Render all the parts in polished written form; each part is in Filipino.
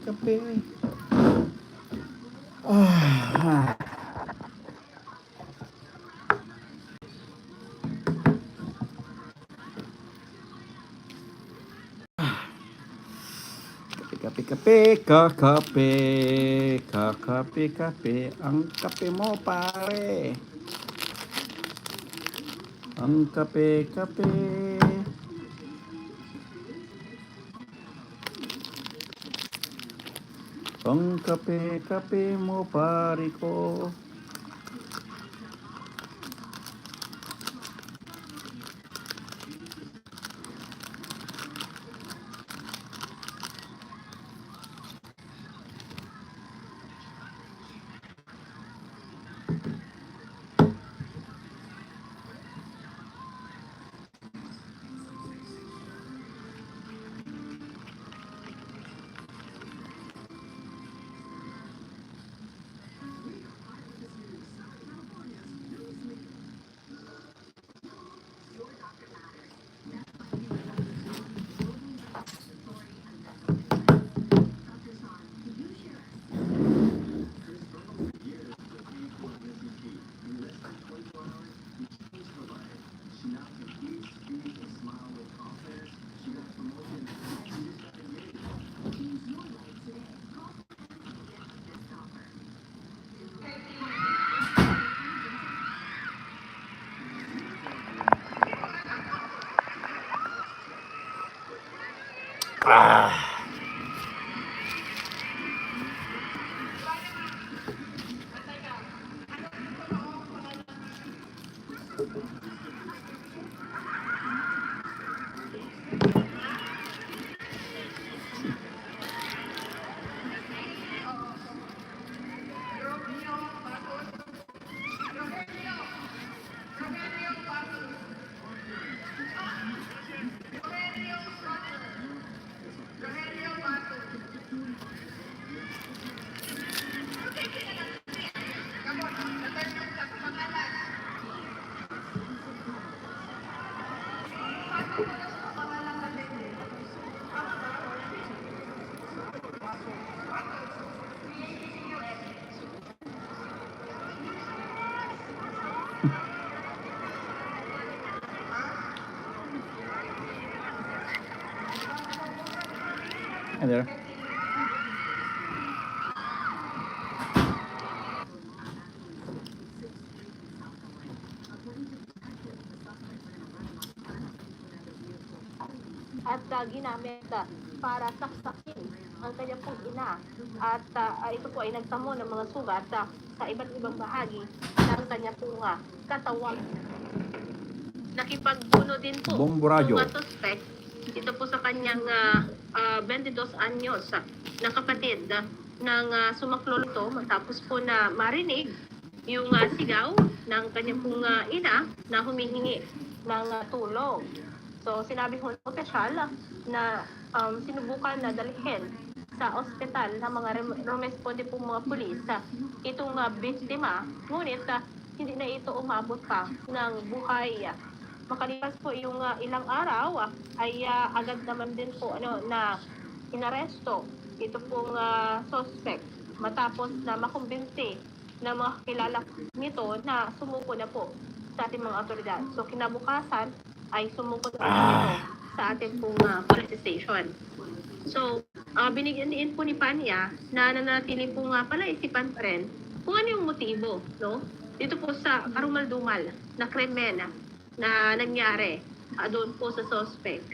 kape. Ah. Kape, kakape, kakape, ang kape mo pare. Ang kape. Ang kape mo pare ko. Ah. Hi there. At ginamit para saksakin ang kanyang pong ina. At ito po ay nagtamo ng mga sugat sa iba't ibang bahagi ng kanyang pong katawan. Nakipagbuno din po Bomboradio. yung suspect ito po sa kanyang 22 anyos na kapatid ng sumaklolo matapos po na marinig yung sigaw ng kanyang pong ina na humihingi ng tulong. So sinabi po ng opisyal na sinubukan na dalhin sa ospital ng mga rumesponde pong mga pulis itong biktima, ngunit hindi na ito umabot pa ng buhay. Makalipas po yung ilang araw ay agad naman din po na inaresto ito pong suspect matapos na makumbinsi ng mga kilala nito na sumuko na po sa ating mga otoridad. So kinabukasan ay sumuko na ito sa ating pong police station. So binigyan din po ni Pania na nanatili po nga pala isipan pa rin kung ano yung motibo, no? Dito po sa karumal-dumal na krimen na nangyari doon po sa suspect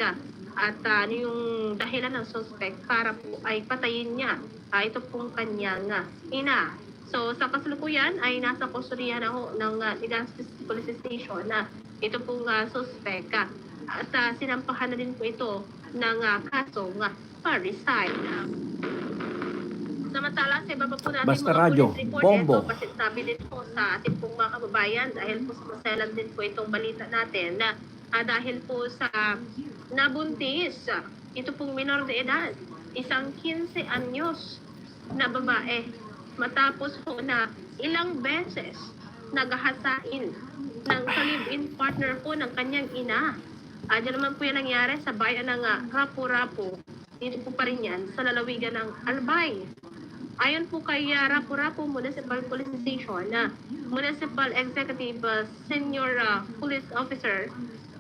at ano yung dahilan ng suspect para po ay patayin niya ito pong kanyang ina. So sa kasalukuyan ay nasa kustodiya na ho ng Legazpi Police Station na ito pong suspect at sinampahan na din po ito ng kasong parricide. Samantala, sa iba pa po natin Basta mga radyo, police report, bombo. ito pasinabi din po sa ating pong mga kababayan dahil po sa maselan din po itong balita natin na dahil po sa nabuntis, ito pong minor de edad, isang 15 anyos na babae matapos po na ilang beses naghahasain ng ka-live-in partner po ng kanyang ina. Diyan naman po yan nangyari sa bayan ng Rapu-Rapu dito po pa rin yan sa lalawigan ng Albay. Ayon po kay Rapu-Rapu Municipal Police Station na Municipal Executive Senior Police Officer,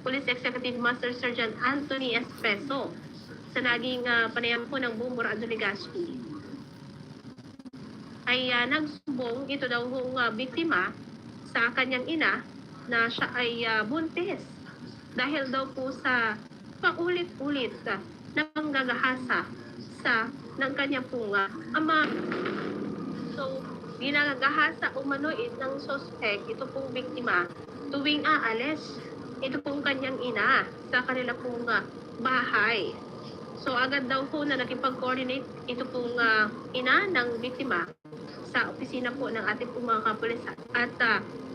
Police Executive Master Sergeant Anthony Espeso sa naging panayam po ng Buong Murado Legazpi ay nagsumbong ito daw hong biktima sa kanyang ina na siya ay buntis dahil daw po sa paulit-ulit na panggagahasa ng kanyang pong ama. So, ginagahasa umanoid ng suspect, ito pong biktima, tuwing aalis, ito pong kanyang ina sa kanila pong bahay. So, agad daw po na nakipag-coordinate ito pong ina ng biktima sa opisina po ng ating pong mga kapulisan. At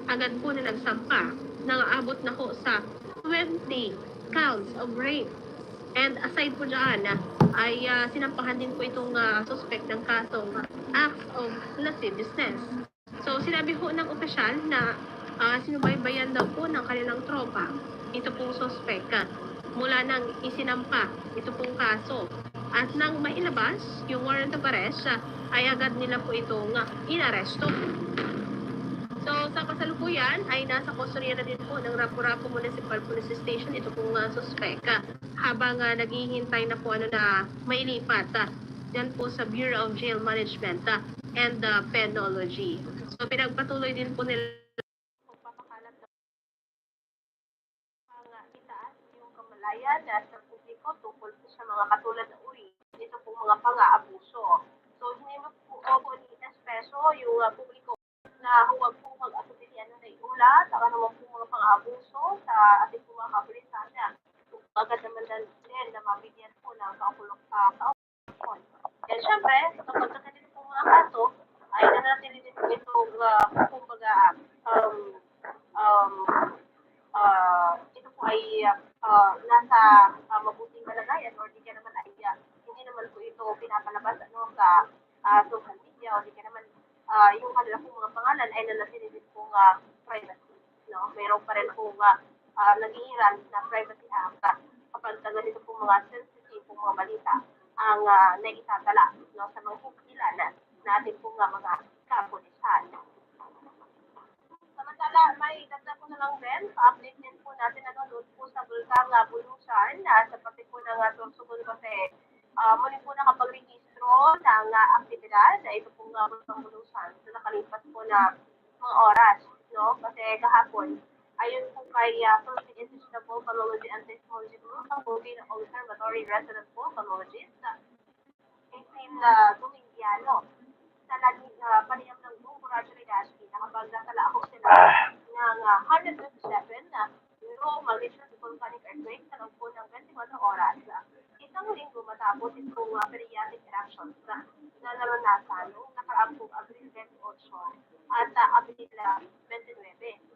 agad po na nagsampa, nangaabot na po sa 20 counts of rape. And aside po dyan, ay sinampahan din po itong suspect ng kasong acts of lasciviousness. So sinabi po ng opisyal na sinubaybayan daw po ng kanilang tropa ito pong suspect mula nang isinampa ito pong kaso. At nang mailabas yung warrant of arrest, ay agad nila po itong inaresto. So, sa kasalukuyan ay nasa kustodiya na din po ng Rapu-Rapu Municipal Police Station ito pong suspect habang naghihintay na po na mailipat dyan po sa Bureau of Jail Management and Penology. So, pinagpatuloy din po nila pagpapakalat ng itaas yung kamalayan sa publiko tungkol po sa mga katulad na uri ito pong mga pang-aabuso. So, hindi mo po ni Espeso yung publiko na huwag po mag-asubitian ng naiulat, saka naman po mga pang-abuso sa ating po mga kapulisan na agad naman din na mabigyan po ng kaukulong kaupon. And syempre, kapag nakanito po mga kaso, ay nanatili din po itong, kumbaga, ito po ay nasa mabuting kalagayan or di ka naman ay hindi naman po ito pinapalabas sa social media o di ka naman yung kanila pong mga pangalan ay nanatili din pong privacy. No? Mayroon pa rin pong nag-iiral na Privacy Act kapag ganito pong mga sensitive pong mga balita ang naitatala no, sa mga hukilan natin pong mga kapulisan. Samantala, may dagdag ko na lang din, pa-update din po natin doon po sa Bulkang Bulusan sa pati po ng Sorsogon kasi muli po nakapag-registro ng aktibidad na ito pong Bulkang Bulusan sa nakalipas po na mga oras. No? Kasi kahapon, ayon po kay Philippine Institute of Volcanology and Seismology Group, ang Philippine Observatory Resident Volcanologist, April Domingiano, sa naging panayam ng Buong Murado Legazpi, nakapagdasala ako sila ng 127 na low magnitude volcanic earthquake sa loob po ng 24 oras. Isang linggo matapos itong periodic eruptions na naranasan noong nakaraang po Abril 28 at Abril 29.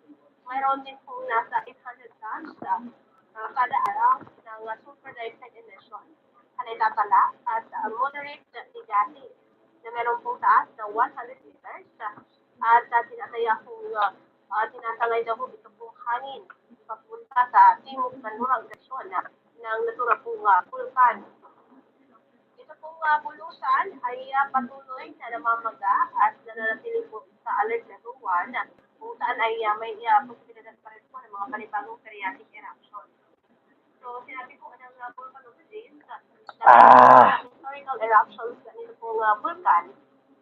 Mayroon din pong nasa 800 tons kada araw ng sulfur dioxide emission na itatala at moderate ligasi na meron pong taas na 100 meters at tinataya kung tinatangay daw ito pong hangin papunta sa timog kanlurang direksyon ng natura pong vulkan. Ito pong bulusan ay patuloy na namamaga at nananatili po sa alert level 1 kung saan ay may posibilidad pa rin po ng mga panibagong periodic eruption. So, sinabi po ng volcanologist na historical eruptions na nito pong vulkan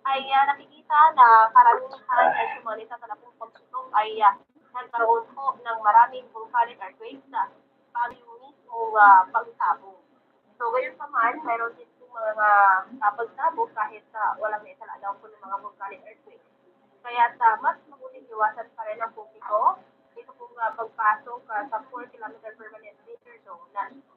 ay nakikita na karamihan ay sumali sa talapong pagsutong ay nagkaroon po ng maraming volcanic earthquakes bago yung mismong pagsabog. So, ngayon pa man, mayroon din po mga pagsabog kahit walang naitala daw po ng mga volcanic earthquakes. Kaya mas mabuting iwasan pa rin ang publiko ito pong pagpasok sa 4 km permanent danger zone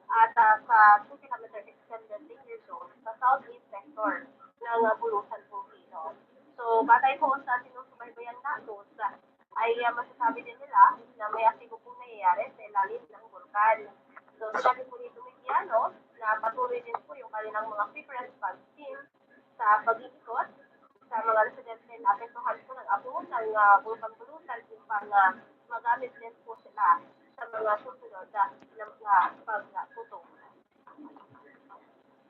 at sa 2 km extended danger zone sa southeast sector ng Bulusan Volcano. So, batay po sa sinusubaybayan natin, ay masasabi din nila na may aktibo pong nangyayari sa ilalim ng vulkan. So, sabi po ni Domingiano na patuloy din po yung kanilang mga quick response team sa pag-iikot sa mga residente na apektuhan po ng abo ng Bulkang Bulusan upang magamit din po sila sa mga susunod na mga pagputong.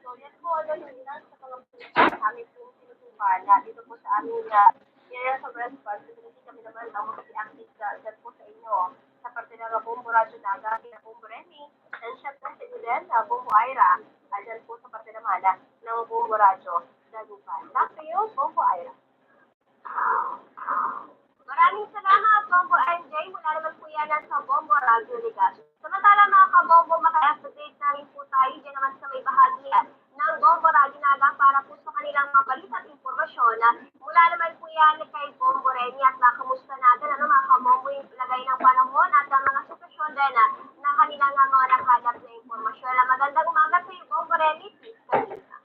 So, So, yan po, yung ilan sa mga amin pong sinusukan na dito po sa aming area of responsibility kami naman ang mag-active dyan po sa inyo. Sa parte ng Bombo Radyo Naga, kina Bombo Remy, and syempre sa inyo din, Bombo Ira, dyan po sa parte naman ng Bombo Radyo Dagupan. Back to you, Bombo Ira. Maraming salamat, Bombo MJ. Mula naman po yan sa Bombo Radio Ligas. Samantala mga kabombo, maka-update na rin po tayo dyan naman sa may bahagi ng Bombo Radio Naga para po sa kanilang mga balita at informasyon. Mula naman po yan kay Bombo Remy at nakamusta natin mga kabombo yung lagay ng panahon at ang mga sitwasyon din na kanilang mga nakalap na informasyon. Magandang umaga sa iyo, Bombo Remy. Please, kanina.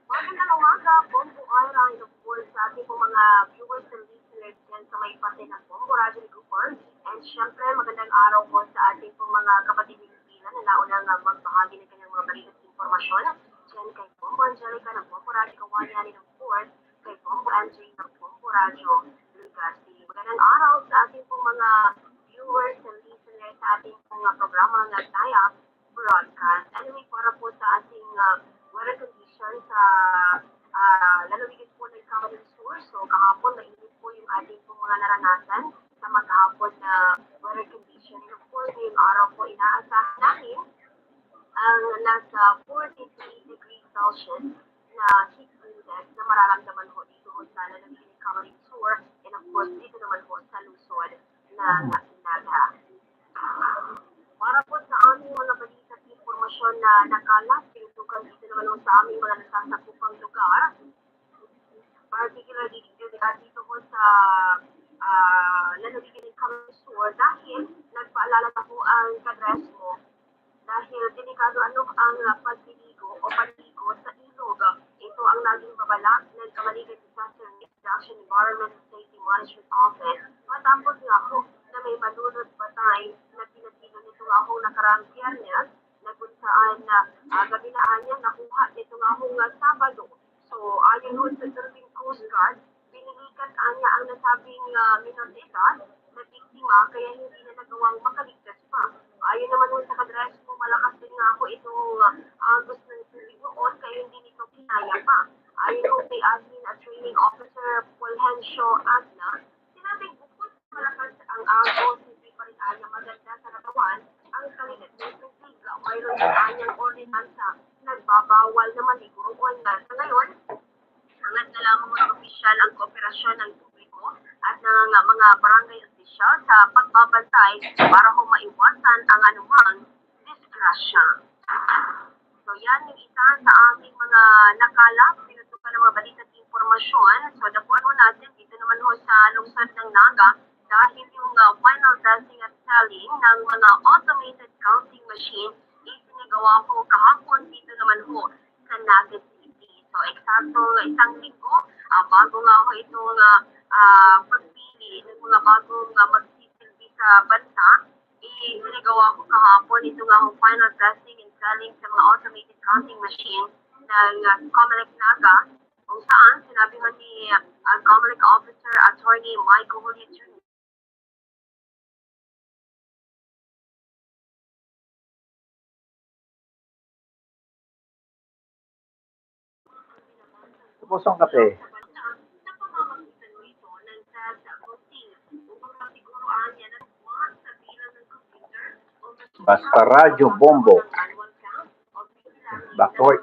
Magandang umaga, Bombo Ira, and of course, sa ating po mga viewers and listeners dyan sa may parte ng Bombo Radio Ligas. And syempre, magandang araw po sa ating po mga kapatid ng Pilipina na naunang magbahagi ng kanyang mga balikat informasyon. Diyan kay Bombo Angelica ng Bombo Radio Kawanya, and of course, kay Bombo MJ ng Bombo Radio Ligasi. Magandang araw sa ating po mga viewers and listeners sa ating pong programa ng Taya Broadcast. Anyway, para po sa ating weather conditions sa lalawigin po ng Camarines Sur. So, kahapon, mainit po yung ating pong mga naranasan sa maghapon na weather condition. And of course, ngayong araw po, inaasahan namin ang nasa 43 degrees Celsius na heat index na mararamdaman po dito sa lalawigin ng Camarines Sur. And of course, dito naman po sa Luzon na Naga. Para po sa aming mga balita at informasyon na nakalat, pinutukan dito naman sa aming mga nasasakupang lugar, particularly dito po sa lalawigin ng Camarines Sur dahil nagpaalala na po ang kadres mo dahil delikado ang pagliligo o panligo sa ilog. Ito ang naging babala ng Camaligan Disaster Reduction Environment and Safety Management Office. Matapos nga po na may malunod patay na pinatilo nito nga akong nakaraang Biyernes na kung saan gabilaan niya nakuha nito nga akong Sabado. So, ayon ho sa Philippine Coast Guard, binilikat niya ang nasabing minor de edad na biktima kaya hindi na nagawang makaligtas pa. Ayon naman ho sa kadres mo, malakas din nga ako itong gusto ng tuligoon kaya hindi nito kinaya pa. Ayon ho kay Admin at Training Officer Fulgencio Agna, sinabing bukod malakas ang agos, hindi pa rin anya maganda sa katawan ang kaligat ng tubig. Mayroon din anyang ordinansa nagbabawal na maligo o sa ngayon, hangad na lamang ng opisyal ang kooperasyon ng publiko at ng mga barangay official sa pagbabantay para maiwasan ang anumang disgrasya. So yan yung isa sa aming mga nakalap, pinutukan ng mga balita at informasyon. So dapuan mo natin dito naman ho sa lungsod ng Naga dahil yung final testing at selling ng mga automated counting machine isinigawa ko kahapon dito naman ho sa Naga City. So eksakto isang linggo bago nga ako itong pagpili ng mga bagong magsisilbi sa bansa, isinigawa ko kahapon ito nga akong final testing and selling sa mga automated counting machine ng Comelec Naga kung saan sinabi man ni Comelec Officer Attorney Michael Julio Jr. Pusong kape. Basta Radyo Bombo. Back to work.